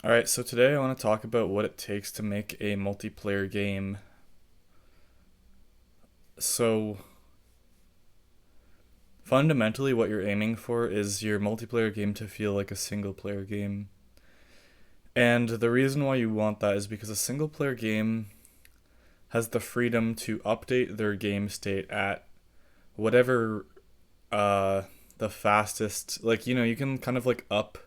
Alright, so today I want to talk about what it takes to make a multiplayer game. So, fundamentally, what you're aiming for is your multiplayer game to feel like a single player game. And the reason why you want that is because a single player game has the freedom to update their game state at whatever uh, the fastest, you can kind of like up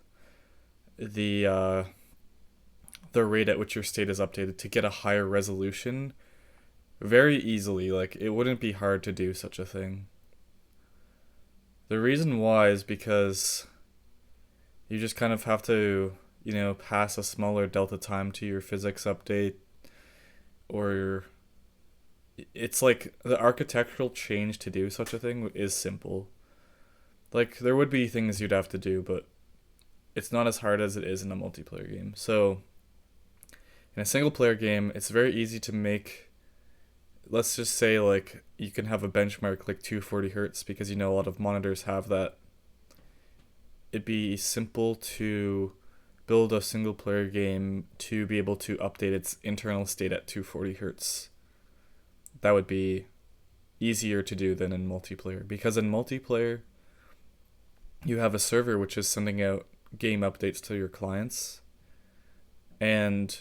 the rate at which your state is updated to get a higher resolution very easily. Like, it wouldn't be hard to do such a thing. The reason why is because you just kind of have to, pass a smaller delta time to your physics update, or it's like the architectural change to do such a thing is simple. Like, there would be things you'd have to do, but it's not as hard as it is in a multiplayer game. So, in a single player game, it's very easy to make, let's just say, like, you can have a benchmark like 240 hertz because a lot of monitors have that. It'd be simple to build a single player game to be able to update its internal state at 240 hertz. That would be easier to do than in multiplayer, because in multiplayer you have a server which is sending out game updates to your clients, and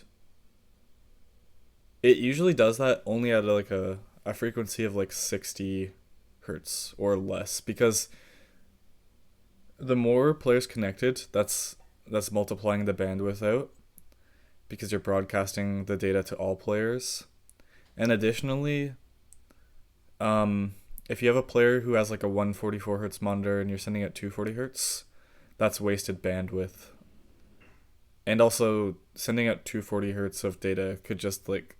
it usually does that only at like a frequency of like 60 hertz or less, because the more players connected, that's multiplying the bandwidth out, because you're broadcasting the data to all players. And additionally, if you have a player who has like a 144 hertz monitor and you're sending it 240 hertz, that's wasted bandwidth. And also, sending out 240 hertz of data could just like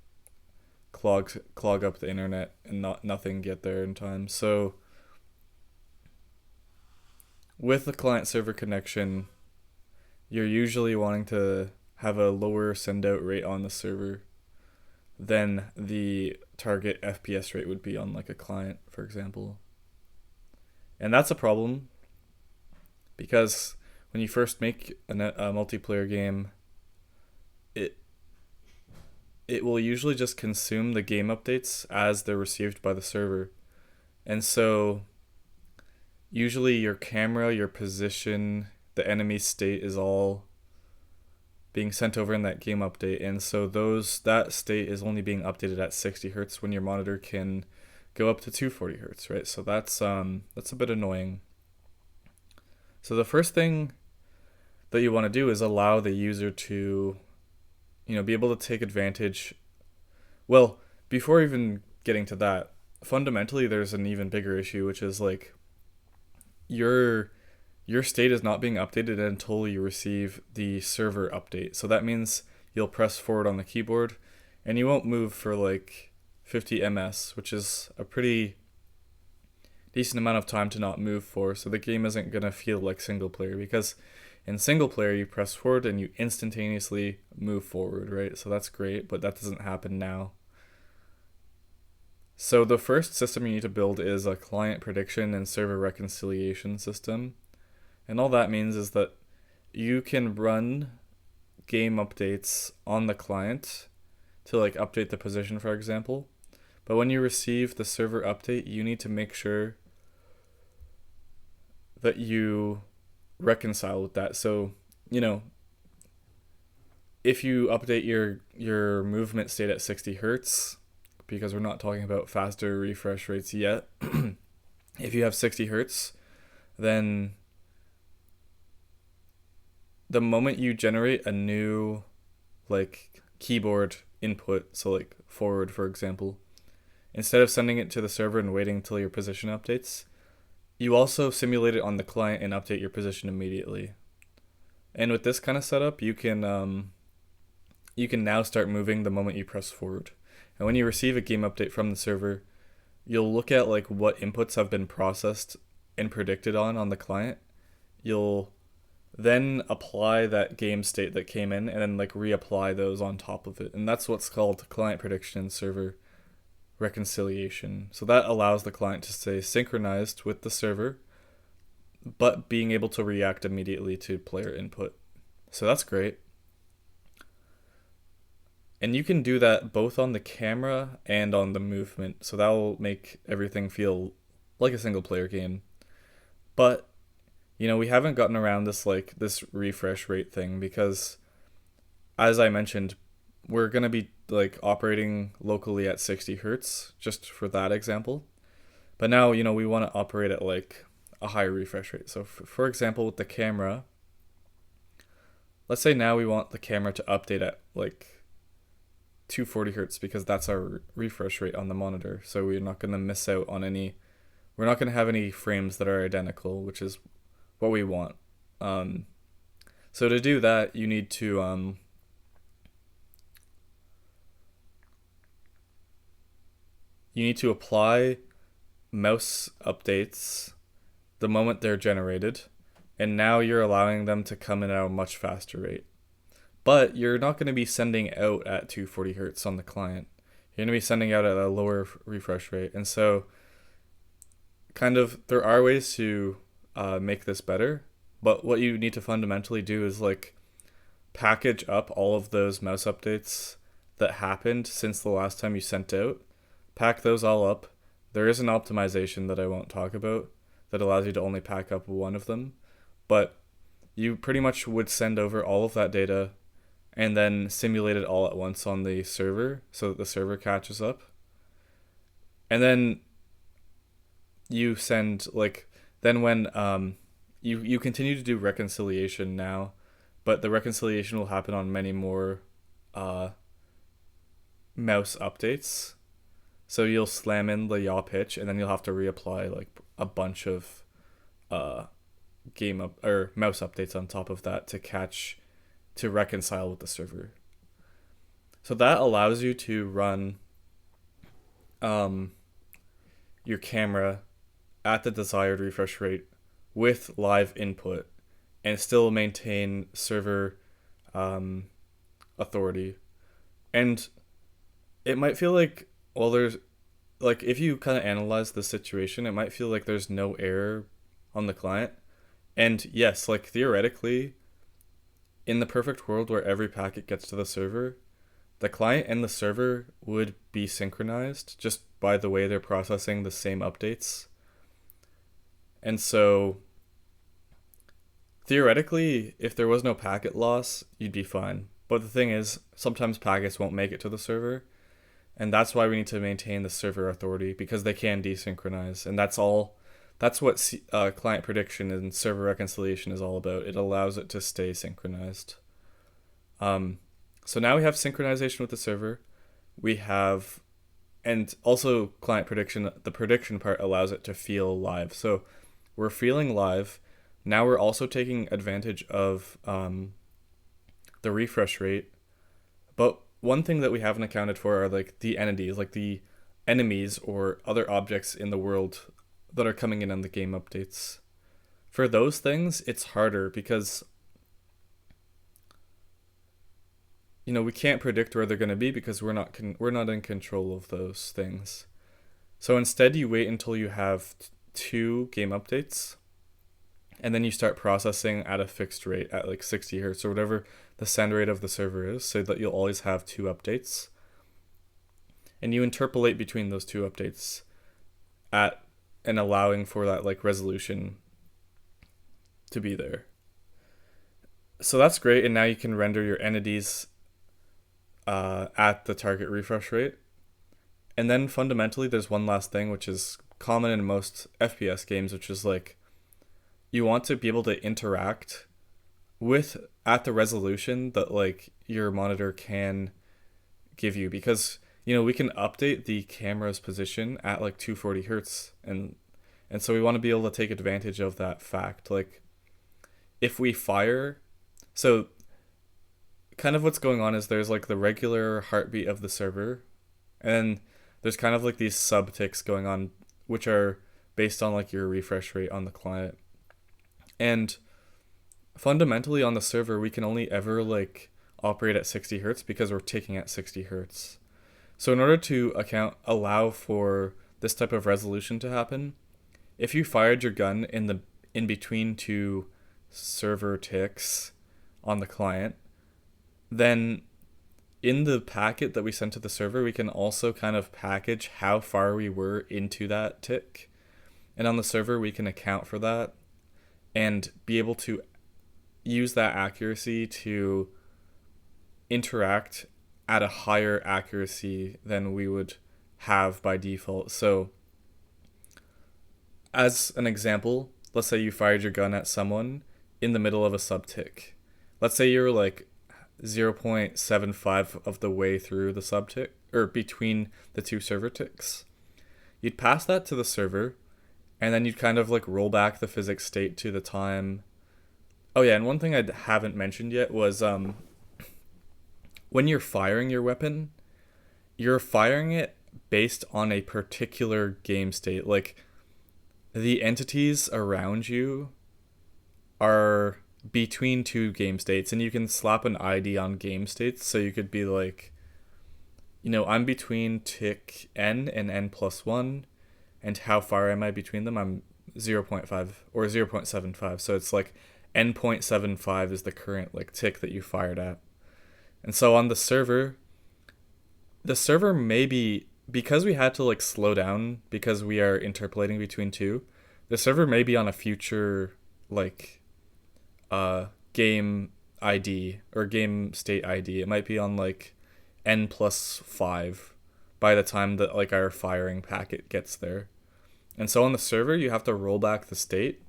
clog up the internet and nothing get there in time. So with the client server connection, you're usually wanting to have a lower send out rate on the server than the target FPS rate would be on like a client, for example. And that's a problem, because when you first make a multiplayer game, it it will usually just consume the game updates as they're received by the server. And so usually your camera, your position, the enemy state is all being sent over in that game update, and so that state is only being updated at 60 hertz when your monitor can go up to 240 hertz, right? So that's a bit annoying. So the first thing that you want to do is allow the user to, be able to take advantage. Well, before even getting to that, fundamentally there's an even bigger issue, which is like your state is not being updated until you receive the server update. So that means you'll press forward on the keyboard and you won't move for like 50 ms, which is a pretty decent amount of time to not move for. So the game isn't going to feel like single player, because in single player you press forward and you instantaneously move forward, right? So that's great, but that doesn't happen now. So the first system you need to build is a client prediction and server reconciliation system. And all that means is that you can run game updates on the client to like update the position, for example. But when you receive the server update, you need to make sure that you reconcile with that. So, if you update your movement state at 60 hertz, because we're not talking about faster refresh rates yet, if you have 60 hertz, then the moment you generate a new like keyboard input, so like forward, for example, instead of sending it to the server and waiting until your position updates, you also simulate it on the client and update your position immediately. And with this kind of setup, you can now start moving the moment you press forward. And when you receive a game update from the server, you'll look at like what inputs have been processed and predicted on the client. You'll then apply that game state that came in and then like reapply those on top of it. And that's what's called client prediction and server reconciliation. So that allows the client to stay synchronized with the server, but being able to react immediately to player input. So that's great. And you can do that both on the camera and on the movement. So that will make everything feel like a single player game. But, we haven't gotten around this refresh rate thing because as I mentioned, we're going to be like operating locally at 60 hertz just for that example. But now, we want to operate at like a higher refresh rate. So for example, with the camera, let's say now we want the camera to update at like 240 hertz because that's our refresh rate on the monitor. So we're not going to miss out on we're not going to have any frames that are identical, which is what we want. So to do that, you need to apply mouse updates the moment they're generated, and now you're allowing them to come in at a much faster rate. But you're not going to be sending out at 240 hertz on the client. You're going to be sending out at a lower refresh rate. And so, there are ways to make this better, but what you need to fundamentally do is like package up all of those mouse updates that happened since the last time you sent out, pack those all up. There is an optimization that I won't talk about that allows you to only pack up one of them, but you pretty much would send over all of that data and then simulate it all at once on the server so that the server catches up. And then you send then when you continue to do reconciliation now, but the reconciliation will happen on many more mouse updates. So you'll slam in the yaw pitch, and then you'll have to reapply like a bunch of mouse updates on top of that to reconcile with the server. So that allows you to run your camera at the desired refresh rate with live input and still maintain server authority. And it might feel like, well, there's like, if you kind of analyze the situation, it might feel like there's no error on the client. And yes, like theoretically, in the perfect world where every packet gets to the server, the client and the server would be synchronized just by the way they're processing the same updates. And so theoretically, if there was no packet loss, you'd be fine. But the thing is, sometimes packets won't make it to the server. And that's why we need to maintain the server authority, because they can desynchronize. And that's what client prediction and server reconciliation is all about. It allows it to stay synchronized. So now we have synchronization with the server. And also client prediction, the prediction part allows it to feel live. So we're feeling live. Now we're also taking advantage of the refresh rate. But one thing that we haven't accounted for are like the entities, like the enemies or other objects in the world that are coming in on the game updates. For those things, it's harder because we can't predict where they're going to be because we're not in control of those things. So instead, you wait until you have 2 game updates, and then you start processing at a fixed rate at like 60 hertz or whatever the send rate of the server is, so that you'll always have 2 updates. And you interpolate between those 2 updates and allowing for that like resolution to be there. So that's great, and now you can render your entities at the target refresh rate. And then fundamentally, there's one last thing, which is common in most FPS games, which is like you want to be able to interact with at the resolution that like your monitor can give you, because we can update the camera's position at like 240 hertz, and so we want to be able to take advantage of that fact. Like if we fire, so kind of what's going on is there's like the regular heartbeat of the server, and there's kind of like these subticks going on, which are based on like your refresh rate on the client. And fundamentally on the server, we can only ever like operate at 60 hertz because we're ticking at 60 hertz. So in order to allow for this type of resolution to happen, if you fired your gun in between 2 server ticks on the client, then in the packet that we sent to the server, we can also kind of package how far we were into that tick. And on the server, we can account for that and be able to use that accuracy to interact at a higher accuracy than we would have by default. So, as an example, let's say you fired your gun at someone in the middle of a subtick. Let's say you're like 0.75 of the way through the subtick, or between the two server ticks. You'd pass that to the server, and then you'd kind of like roll back the physics state to the time. Oh yeah, and one thing I haven't mentioned yet was when you're firing your weapon, you're firing it based on a particular game state. Like, the entities around you are between two game states, and you can slap an ID on game states. So you could be like, I'm between tick n and n+1, and how far am I between them? I'm 0.5 or 0.75. So it's like n.75 is the current like tick that you fired at. And so on the server may be, because we had to like slow down because we are interpolating between two, the server may be on a future like game ID or game state ID. It might be on like n+5 by the time that like our firing packet gets there. And so on the server, you have to roll back the state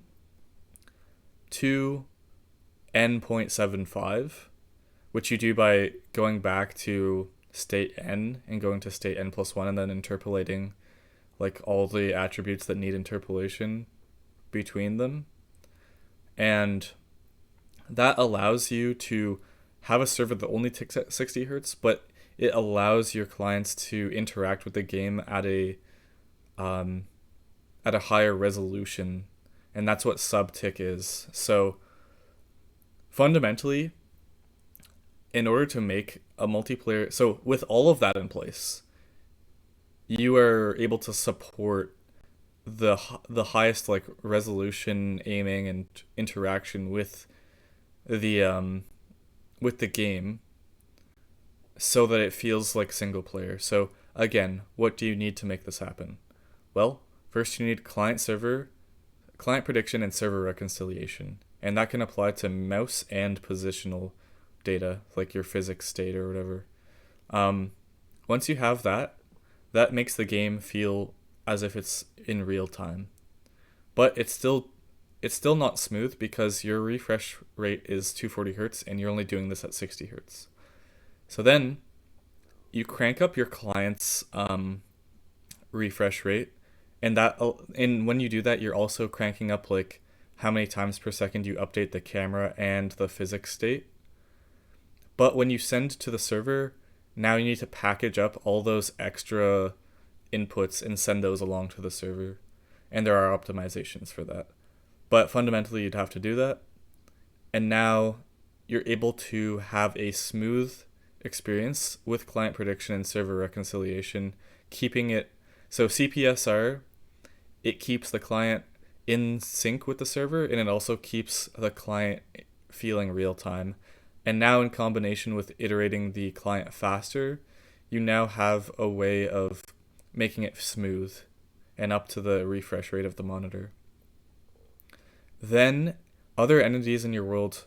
to n.75, which you do by going back to state n and going to state n+1 and then interpolating like all the attributes that need interpolation between them. And that allows you to have a server that only ticks at 60 hertz, but it allows your clients to interact with the game at a higher resolution, and that's what subtick is. So fundamentally, in order to make a multiplayer, so with all of that in place, you are able to support the highest like resolution aiming and interaction with the game, so that it feels like single player. So again, what do you need to make this happen? Well, first you need client prediction, and server reconciliation, and that can apply to mouse and positional data, like your physics state or whatever. Once you have that makes the game feel as if it's in real time, but it's still not smooth because your refresh rate is 240 hertz and you're only doing this at 60 hertz. So then you crank up your client's refresh rate, and when you do that, you're also cranking up like how many times per second you update the camera and the physics state. But when you send to the server, now you need to package up all those extra inputs and send those along to the server. And there are optimizations for that. But fundamentally, you'd have to do that. And now you're able to have a smooth experience with client prediction and server reconciliation, keeping it, so CPSR, it keeps the client in sync with the server, and it also keeps the client feeling real time. And now in combination with iterating the client faster, you now have a way of making it smooth and up to the refresh rate of the monitor. Then other entities in your world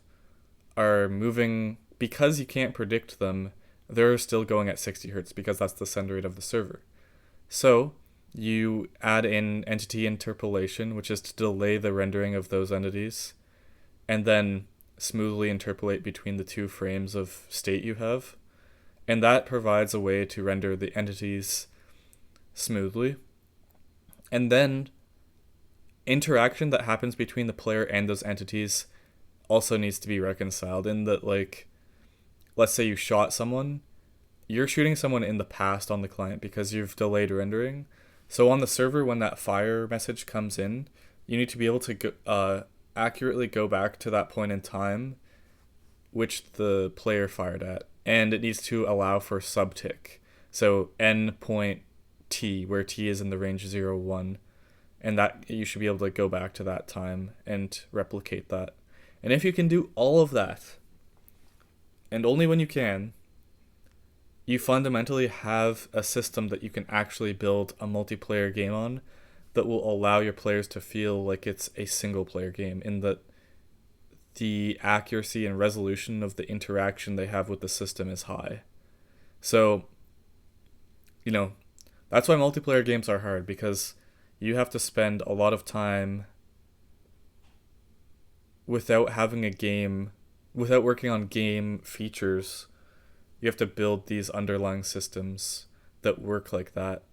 are moving, because you can't predict them, they're still going at 60 hertz because that's the send rate of the server. So you add in entity interpolation, which is to delay the rendering of those entities, and then smoothly interpolate between the two frames of state you have. And that provides a way to render the entities smoothly. And then interaction that happens between the player and those entities also needs to be reconciled, in that, like, let's say you shot someone, you're shooting someone in the past on the client because you've delayed rendering. So on the server, when that fire message comes in, you need to be able to accurately go back to that point in time which the player fired at, and it needs to allow for subtick. So n point t, where t is in the range 0, 1, and that you should be able to go back to that time and replicate that. And if you can do all of that, and only when you can, you fundamentally have a system that you can actually build a multiplayer game on that will allow your players to feel like it's a single player game, in that the accuracy and resolution of the interaction they have with the system is high. So, you know, that's why multiplayer games are hard, because you have to spend a lot of time without having a game, without working on game features. You have to build these underlying systems that work like that,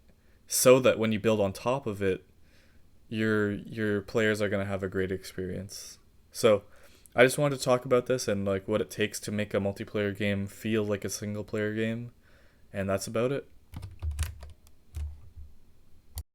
so that when you build on top of it, your players are going to have a great experience. So, I just wanted to talk about this and like what it takes to make a multiplayer game feel like a single player game, and that's about it.